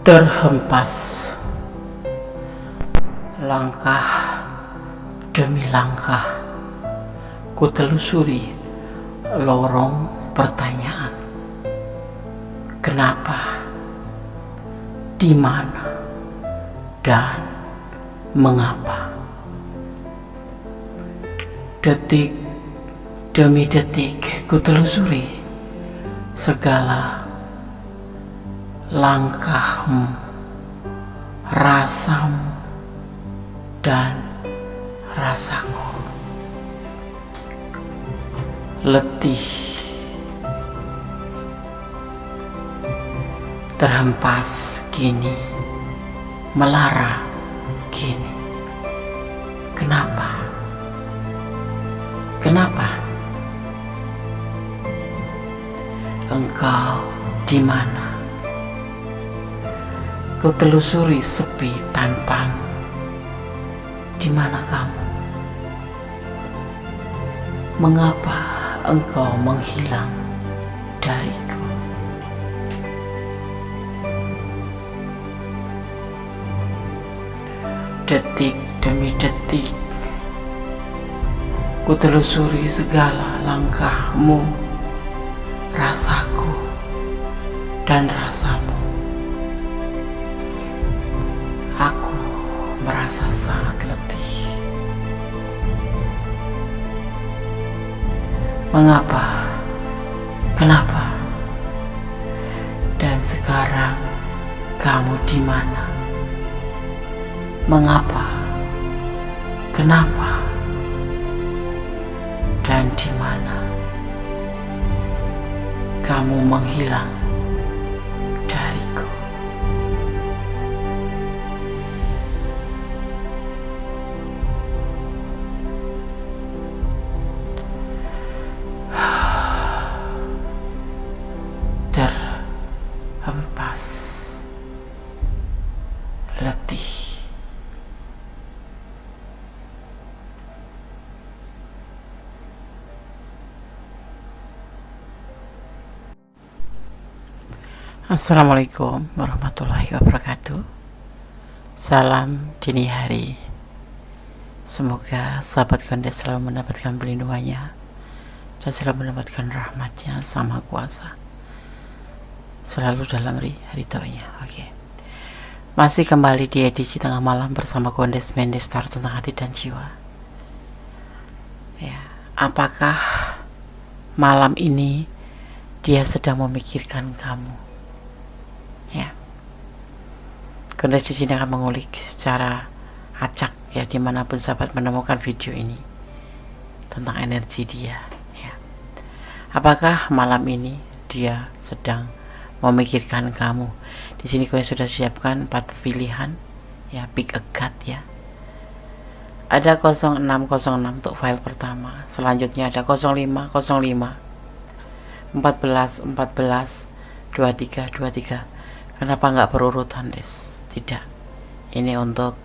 Terhempas langkah demi langkah, ku telusuri lorong pertanyaan. Kenapa, di mana, dan mengapa? Detik demi detik ku telusuri segala langkahmu, rasamu, dan rasaku. Letih, terhempas kini, melara kini. Kenapa? Kenapa? Engkau di mana? Ku telusuri sepi tanpamu. Di mana kamu? Mengapa engkau menghilang dariku? Detik demi detik, ku telusuri segala langkahmu, rasaku, dan rasamu. Aku merasa sangat letih. Mengapa? Kenapa? Dan sekarang kamu di mana? Mengapa? Kenapa? Dan di mana? Kamu menghilang dariku. Terhempas letih. Assalamualaikum warahmatullahi wabarakatuh. Salam dini hari. Semoga sahabat Gondes selalu mendapatkan perlindungannya dan selalu mendapatkan rahmatnya sama kuasa selalu dalam ridhonya. Oke. Masih kembali di edisi tengah malam bersama Gondes Mendestar tentang hati dan jiwa. Ya, apakah malam ini dia sedang memikirkan kamu? Ya, Gondes di sini akan mengulik secara acak ya, dimanapun sahabat menemukan video ini tentang energi dia. Ya, apakah malam ini dia sedang memikirkan kamu? Di sini Gondes sudah siapkan 4 pilihan ya, pick a card ya. Ada 0606 untuk file pertama, selanjutnya ada 0505, 14 23. Kenapa nggak berurutan, Des? Tidak, ini untuk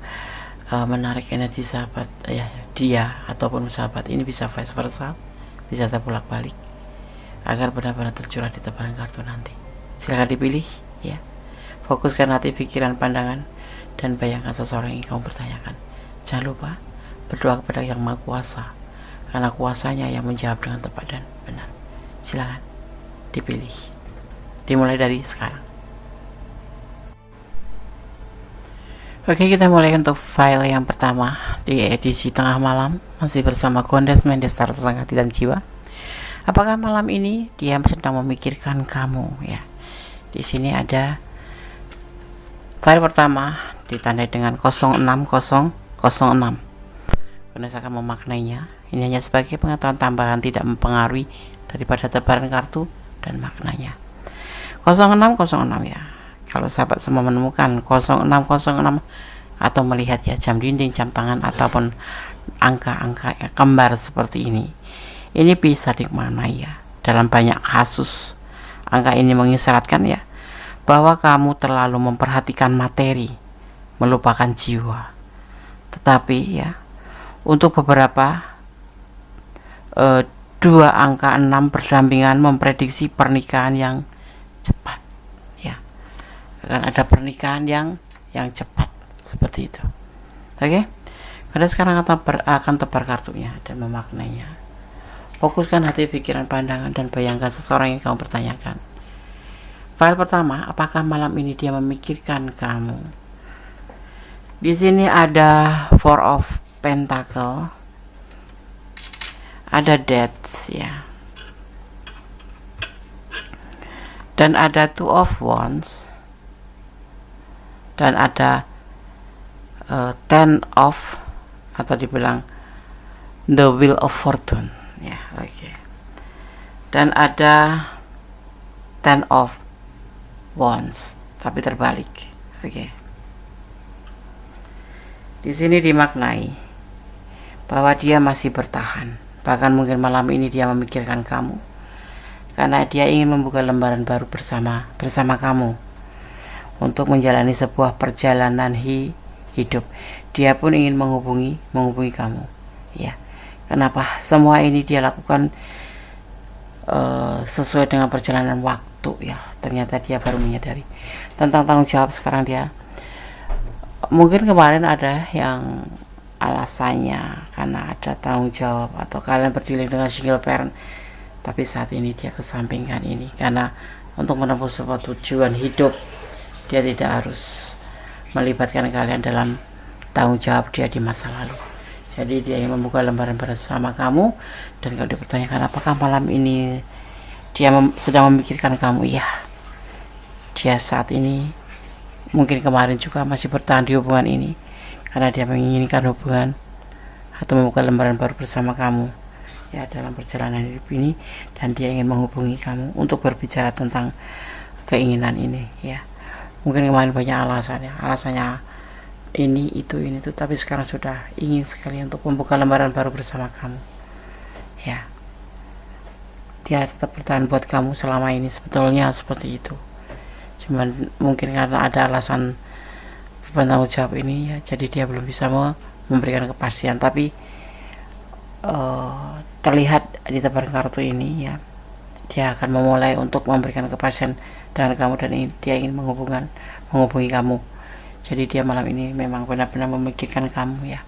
menarik energi sahabat ya, dia ataupun sahabat ini bisa vice versa, bisa terbolak balik agar benar-benar tercurah di tebaran kartu nanti. Silahkan dipilih ya. Fokuskan hati, pikiran, pandangan, dan bayangkan seseorang yang kamu bertanyakan. Jangan lupa berdoa kepada Yang Maha Kuasa, karena kuasanya yang menjawab dengan tepat dan benar. Silahkan dipilih. Dimulai dari sekarang. Oke, kita mulai untuk file yang pertama di edisi tengah malam, masih bersama Gondes Mendestar tentang hati dan jiwa. Apakah malam ini dia sedang memikirkan kamu ya? Di sini ada file pertama ditandai dengan 06006. Gondes akan memaknainya. Ini hanya sebagai pengetahuan tambahan, tidak mempengaruhi daripada tebaran kartu dan maknanya. 0606 ya. Kalau sahabat semua menemukan 0606 atau melihat ya jam dinding, jam tangan, ataupun angka-angka ya, kembar seperti ini bisa dimaknai ya. Dalam banyak kasus angka ini mengisyaratkan ya bahwa kamu terlalu memperhatikan materi, melupakan jiwa. Tetapi ya, untuk beberapa 2 angka 6 berdampingan memprediksi pernikahan yang cepat ya. akan ada pernikahan yang cepat seperti itu. Oke, Anda sekarang akan tebar kartunya dan memaknainya. Fokuskan hati, pikiran, pandangan, dan bayangkan seseorang yang kamu pertanyakan. File pertama, apakah malam ini dia memikirkan kamu? Di sini ada Four of Pentacle, ada Death ya, dan ada Two of Wands, dan ada Ten of, atau dibilang The Wheel of Fortune ya, oke. Dan ada Ten of Wands tapi terbalik. Oke. Di sini dimaknai bahwa dia masih bertahan. Bahkan mungkin malam ini dia memikirkan kamu karena dia ingin membuka lembaran baru bersama kamu untuk menjalani sebuah perjalanan hidup. Dia pun ingin menghubungi kamu. Ya. Kenapa semua ini dia lakukan sesuai dengan perjalanan waktu ya. Ternyata dia baru menyadari tentang tanggung jawab. Sekarang dia mungkin kemarin ada yang alasannya karena ada tanggung jawab atau kalian berdiri dengan single parent, tapi saat ini dia kesampingkan ini karena untuk menempuh sebuah tujuan hidup dia tidak harus melibatkan kalian dalam tanggung jawab dia di masa lalu. Jadi dia ingin membuka lembaran bersama kamu. Dan kalau dipertanyakan apakah malam ini dia sedang memikirkan kamu, ya, dia saat ini mungkin kemarin juga masih bertahan di hubungan ini karena dia menginginkan hubungan atau membuka lembaran baru bersama kamu ya dalam perjalanan hidup ini, dan dia ingin menghubungi kamu untuk berbicara tentang keinginan ini ya. Mungkin kemarin banyak alasannya ini itu, tapi sekarang sudah ingin sekali untuk membuka lembaran baru bersama kamu ya. Dia tetap bertahan buat kamu selama ini, sebetulnya seperti itu. Cuman mungkin karena ada alasan bertanggung jawab ini ya, jadi dia belum bisa memberikan kepastian. Tapi terlihat di tebaran kartu ini ya, dia akan memulai untuk memberikan kepastian dengan kamu, dan dia ingin menghubungi kamu. Jadi dia malam ini memang benar-benar memikirkan kamu ya.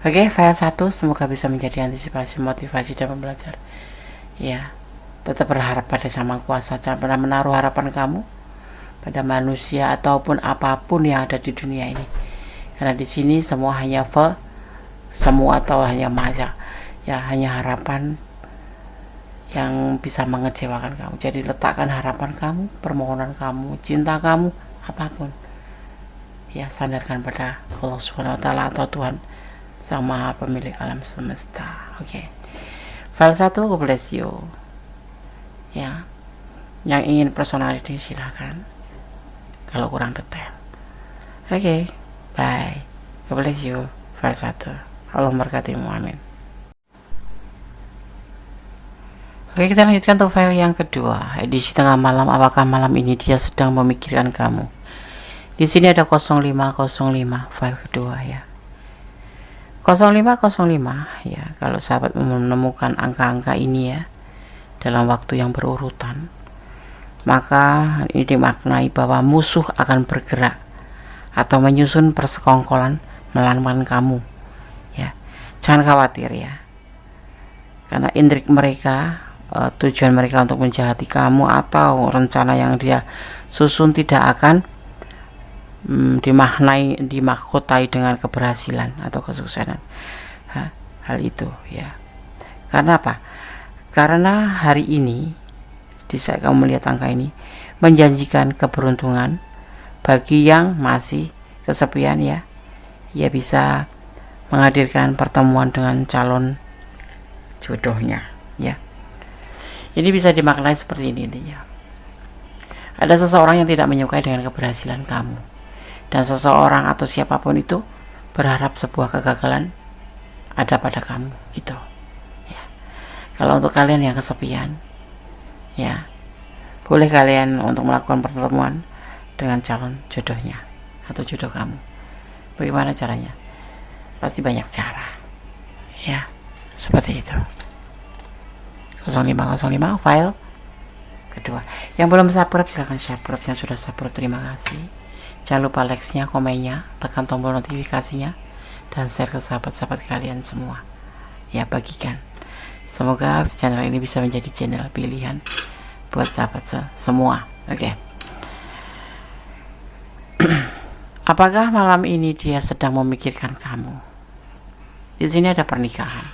Oke, file 1 semoga bisa menjadi antisipasi, motivasi, dan pembelajar ya. Tetap berharap pada Sang Maha Kuasa, jangan pernah menaruh harapan kamu pada manusia ataupun apapun yang ada di dunia ini, karena di sini semua hanya masa ya, hanya harapan yang bisa mengecewakan kamu. Jadi letakkan harapan kamu, permohonan kamu, cinta kamu, apapun ya, sandarkan pada Allah Subhanahu wa Ta'ala atau Tuhan Sang Maha Pemilik alam semesta. Oke. File 1, God bless you ya. Yang ingin personality silahkan, kalau kurang detail. Oke, bye. God bless you. File 1. Allah memberkatimu, amin. Oke, kita lanjutkan untuk file yang kedua, edisi tengah malam. Apakah malam ini dia sedang memikirkan kamu? Di sini ada 0505, file kedua ya. 0505 ya, kalau sahabat menemukan angka-angka ini ya dalam waktu yang berurutan, maka ini dimaknai bahwa musuh akan bergerak atau menyusun persekongkolan melawan kamu ya. Jangan khawatir ya, karena intrik mereka, tujuan mereka untuk menjahati kamu atau rencana yang dia susun tidak akan dimahkotai dengan keberhasilan atau kesuksesan hal itu ya. Karena apa? Karena hari ini di saat kamu melihat angka ini menjanjikan keberuntungan bagi yang masih kesepian ya. Ia bisa menghadirkan pertemuan dengan calon jodohnya ya. Ini bisa dimaknai seperti ini intinya. Ada seseorang yang tidak menyukai dengan keberhasilan kamu, dan seseorang atau siapapun itu berharap sebuah kegagalan ada pada kamu gitu ya. Kalau untuk kalian yang kesepian ya, boleh kalian untuk melakukan pertemuan dengan calon jodohnya atau jodoh kamu. Bagaimana caranya? Pasti banyak cara ya, seperti itu. 0505 file kedua. Yang belum subscribe silahkan subscribe, yang sudah subscribe terima kasih. Jangan lupa like-nya, komennya, tekan tombol notifikasinya, dan share ke sahabat-sahabat kalian semua. Ya, bagikan. Semoga channel ini bisa menjadi channel pilihan buat sahabat semua. Oke. Apakah malam ini dia sedang memikirkan kamu? Di sini ada pernikahan.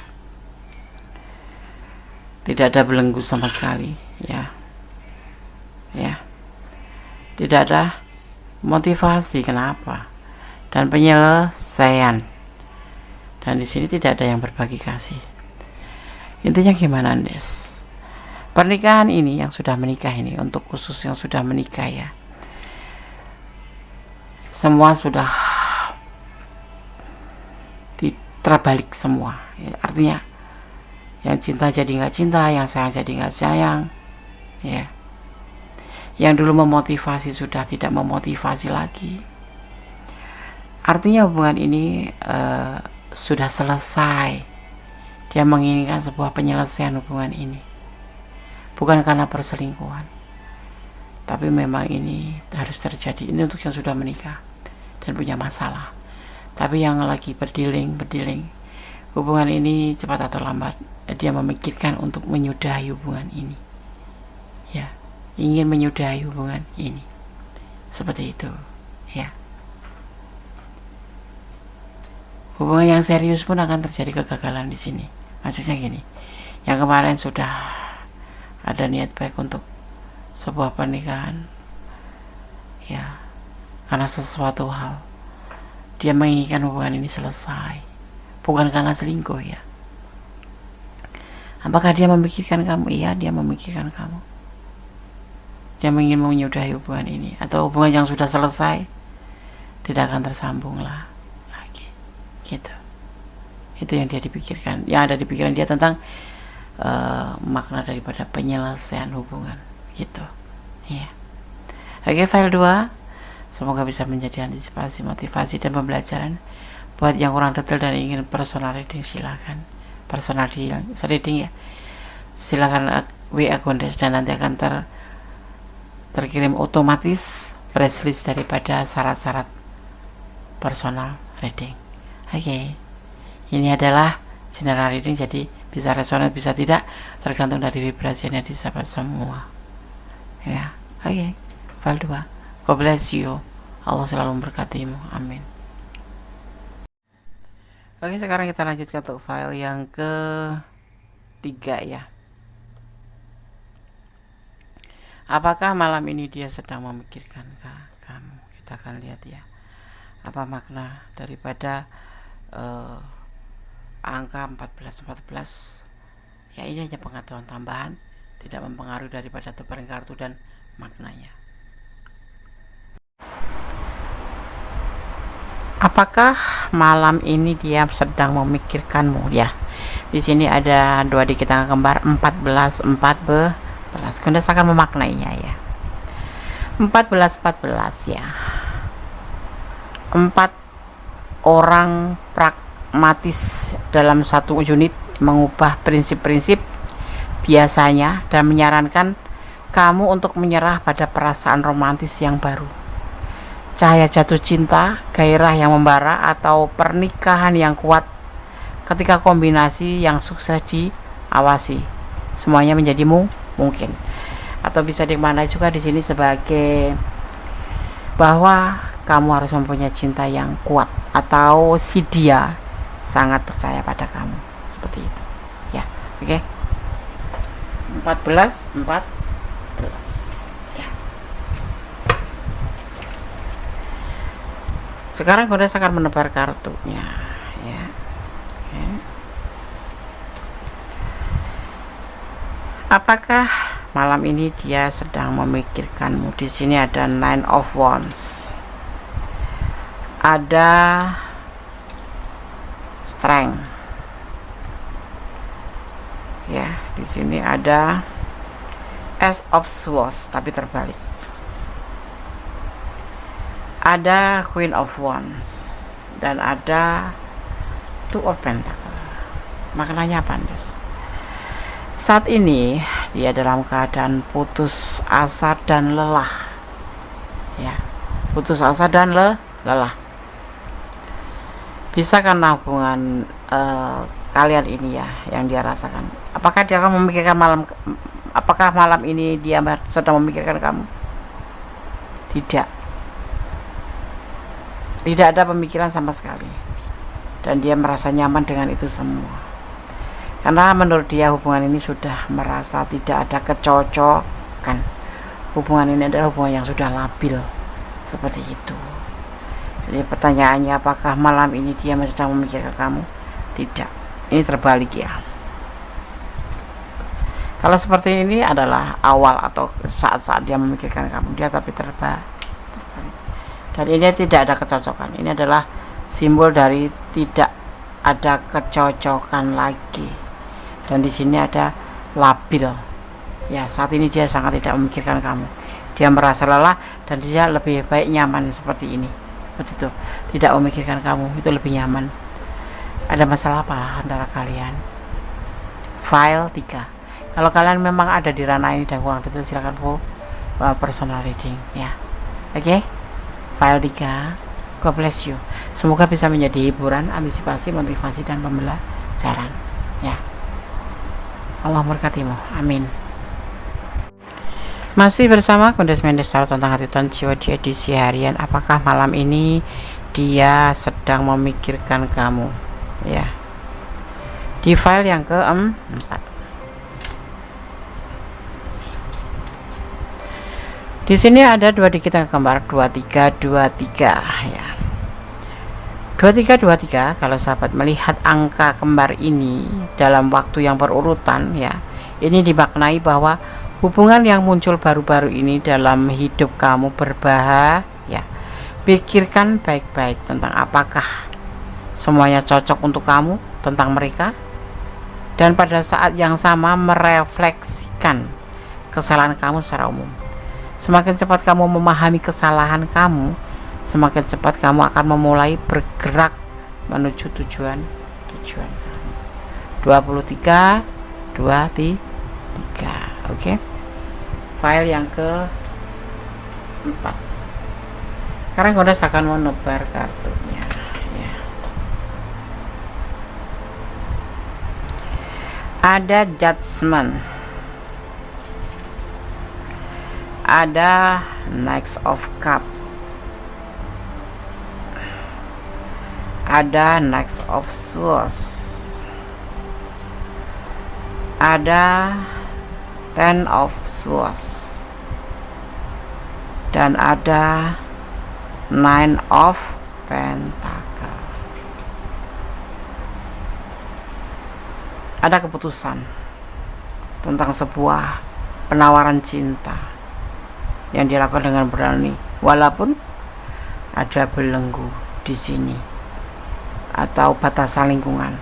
Tidak ada belenggu sama sekali, ya. Ya. Tidak ada motivasi kenapa? Dan penyelesaian. Dan di sini tidak ada yang berbagi kasih. Intinya gimana, Des? Pernikahan ini yang sudah menikah ini, untuk khusus yang sudah menikah ya, semua sudah terbalik semua ya, artinya yang cinta jadi nggak cinta, yang sayang jadi nggak sayang ya, yang dulu memotivasi sudah tidak memotivasi lagi. Artinya hubungan ini sudah selesai. Dia menginginkan sebuah penyelesaian hubungan ini, bukan karena perselingkuhan, tapi memang ini harus terjadi. Ini untuk yang sudah menikah dan punya masalah. Tapi yang lagi berdiling, hubungan ini cepat atau lambat dia memikirkan untuk menyudahi hubungan ini. Ya, ingin menyudahi hubungan ini. Seperti itu, ya. Hubungan yang serius pun akan terjadi kegagalan di sini. Maksudnya gini, yang kemarin sudah ada niat baik untuk sebuah pernikahan, ya, karena sesuatu hal dia menginginkan hubungan ini selesai, bukan karena selingkuh ya. Apakah dia memikirkan kamu? Iya, dia memikirkan kamu. Dia ingin menyudahi hubungan ini, atau hubungan yang sudah selesai tidak akan tersambung lagi, gitu. Itu yang dia dipikirkan, yang ada di pikiran dia tentang makna daripada penyelesaian hubungan, gitu. Ya. Oke, file 2. Semoga bisa menjadi antisipasi, motivasi, dan pembelajaran buat yang kurang detail dan ingin personal reading. Silakan personal reading ya, silakan WA Gondes dan nanti akan terkirim otomatis press list daripada syarat-syarat personal reading. Oke. Ini adalah general reading, jadi bisa resonate bisa tidak, tergantung dari vibrasinya di sahabat semua ya. Oke, file 2. God bless you. Allah selalu memberkatimu. Amin. Oke, sekarang kita lanjutkan untuk file yang ketiga ya. Apakah malam ini dia sedang memikirkan kamu? Kita akan lihat ya, apa makna daripada angka 1414 ya. Ini hanya pengetahuan tambahan, tidak mempengaruhi daripada tebaran kartu dan maknanya. Apakah malam ini dia sedang memikirkanmu ya? Di sini ada 2 dikit angka kembar 14 14. Gondes akan memaknainya ya. 14 ya. 4 orang pragmatis dalam satu unit mengubah prinsip-prinsip biasanya dan menyarankan kamu untuk menyerah pada perasaan romantis yang baru. Cahaya jatuh cinta, gairah yang membara, atau pernikahan yang kuat ketika kombinasi yang sukses diawasi. Semuanya menjadi mungkin. Atau bisa dimaknai juga di sini sebagai bahwa kamu harus mempunyai cinta yang kuat, atau si dia sangat percaya pada kamu. Seperti itu. Ya, oke. 14. Sekarang Gondes akan menebar kartunya ya. Oke. Apakah malam ini dia sedang memikirkanmu? Di sini ada 9 of Wands. Ada Strength. Ya, di sini ada Ace of Swords tapi terbalik. Ada Queen of Wands dan ada Two of Pentacles. Maknanya apa, Des? Saat ini dia dalam keadaan putus asa dan lelah, ya, putus asa dan lelah. Bisa karena hubungan kalian ini ya yang dia rasakan. Apakah dia akan memikirkan apakah malam ini dia sedang memikirkan kamu? Tidak ada pemikiran sama sekali, dan dia merasa nyaman dengan itu semua, karena menurut dia hubungan ini sudah merasa tidak ada kecocokan. Hubungan ini adalah hubungan yang sudah labil, seperti itu. Jadi pertanyaannya, apakah malam ini dia sedang memikirkan kamu? Tidak, ini terbalik ya. Kalau seperti ini adalah awal atau saat-saat dia memikirkan kamu, dia tapi terbalik. Dan ini tidak ada kecocokan. Ini adalah simbol dari tidak ada kecocokan lagi. Dan di sini ada labil. Ya, saat ini dia sangat tidak memikirkan kamu. Dia merasa lelah dan dia lebih baik nyaman seperti ini. Seperti itu. Tidak memikirkan kamu, itu lebih nyaman. Ada masalah apa antara kalian? File 3. Kalau kalian memang ada di ranah ini dan kurang detail, silakan personal reading ya. Oke? File 3. God bless you. Semoga bisa menjadi hiburan, antisipasi, motivasi, dan pembelajaran ya. Allah memberkatimu. Amin. Masih bersama Kondesmendes Tarot tentang hati dan jiwa di edisi harian. Apakah malam ini dia sedang memikirkan kamu ya? Di file yang keempat. Di sini ada dua dikit yang kembar 2323 ya. 2323, kalau sahabat melihat angka kembar ini dalam waktu yang berurutan ya, ini dimaknai bahwa hubungan yang muncul baru-baru ini dalam hidup kamu berbahaya. Pikirkan baik-baik tentang apakah semuanya cocok untuk kamu tentang mereka, dan pada saat yang sama merefleksikan kesalahan kamu secara umum. Semakin cepat kamu memahami kesalahan kamu, semakin cepat kamu akan memulai bergerak menuju tujuan kamu. 23 oke. File yang ke-4. Sekarang Goddess akan menebar kartunya ya. Ada Judgment, ada Knight of Cup, ada Knight of Swords, ada Ten of Swords, dan ada Nine of Pentacle. Ada keputusan tentang sebuah penawaran cinta yang dilakukan dengan berani, walaupun ada belenggu di sini atau batasan lingkungan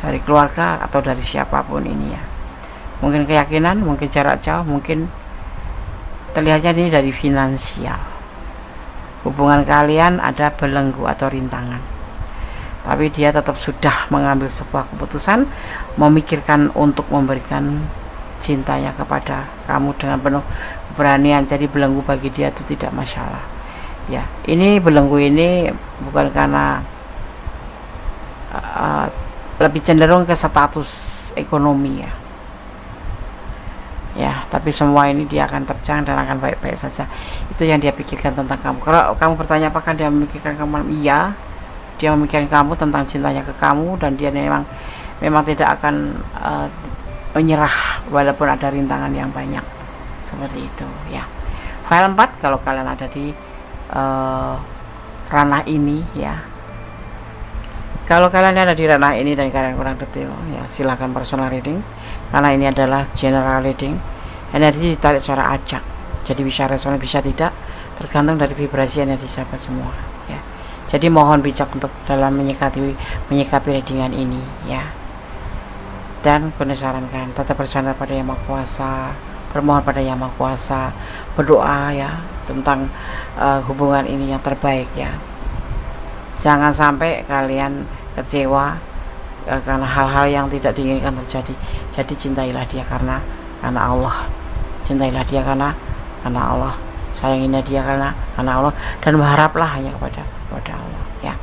dari keluarga atau dari siapapun ini ya. Mungkin keyakinan, mungkin jarak jauh, mungkin terlihatnya ini dari finansial. Hubungan kalian ada belenggu atau rintangan, tapi dia tetap sudah mengambil sebuah keputusan, memikirkan untuk memberikan cintanya kepada kamu dengan penuh keberanian. Jadi belenggu bagi dia itu tidak masalah ya. Ini belenggu ini bukan karena lebih cenderung ke status ekonomi ya, tapi semua ini dia akan terjang dan akan baik-baik saja. Itu yang dia pikirkan tentang kamu. Kalau kamu bertanya apakah dia memikirkan kamu, iya, dia memikirkan kamu, tentang cintanya ke kamu, dan dia memang tidak akan menyerah walaupun ada rintangan yang banyak, seperti itu ya. File 4, kalau kalian ada di ranah ini ya, kalau kalian ada di ranah ini dan kalian kurang detail ya, silahkan personal reading, karena ini adalah general reading. Energi ditarik secara acak, jadi bisa resonan bisa tidak, tergantung dari vibrasi energi sahabat semua ya. Jadi mohon bijak untuk dalam menyikapi readingan ini ya. Dan gue sarankan tetap bersandar pada Yang Maha Kuasa, bermohon pada Yang Maha Kuasa, berdoa ya tentang hubungan ini yang terbaik ya. Jangan sampai kalian kecewa karena hal-hal yang tidak diinginkan terjadi. Jadi cintailah dia karena karena Allah, cintailah dia karena Allah, sayangilah dia karena Allah, dan berharaplah hanya kepada Allah ya.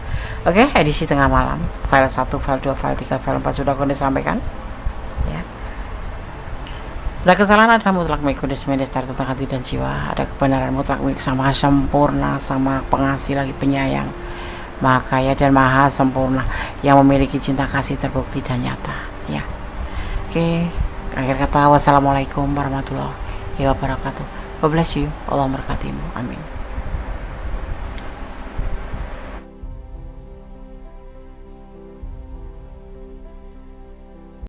Oke, edisi tengah malam, file 1, file 2, file 3, file 4 sudah Konde sampaikan ya. Ada kesalahan, ada mutlak milik Konde Semendestar tentang hati dan jiwa. Ada kebenaran mutlak milik Sang Maha Sempurna, Sang Maha Pengasih lagi penyayang, Maha Kaya dan Maha Sempurna, yang memiliki cinta kasih terbukti dan nyata ya. Oke, akhir kata, wassalamualaikum warahmatullahi wabarakatuh. God bless you, Allah memberkatimu, amin.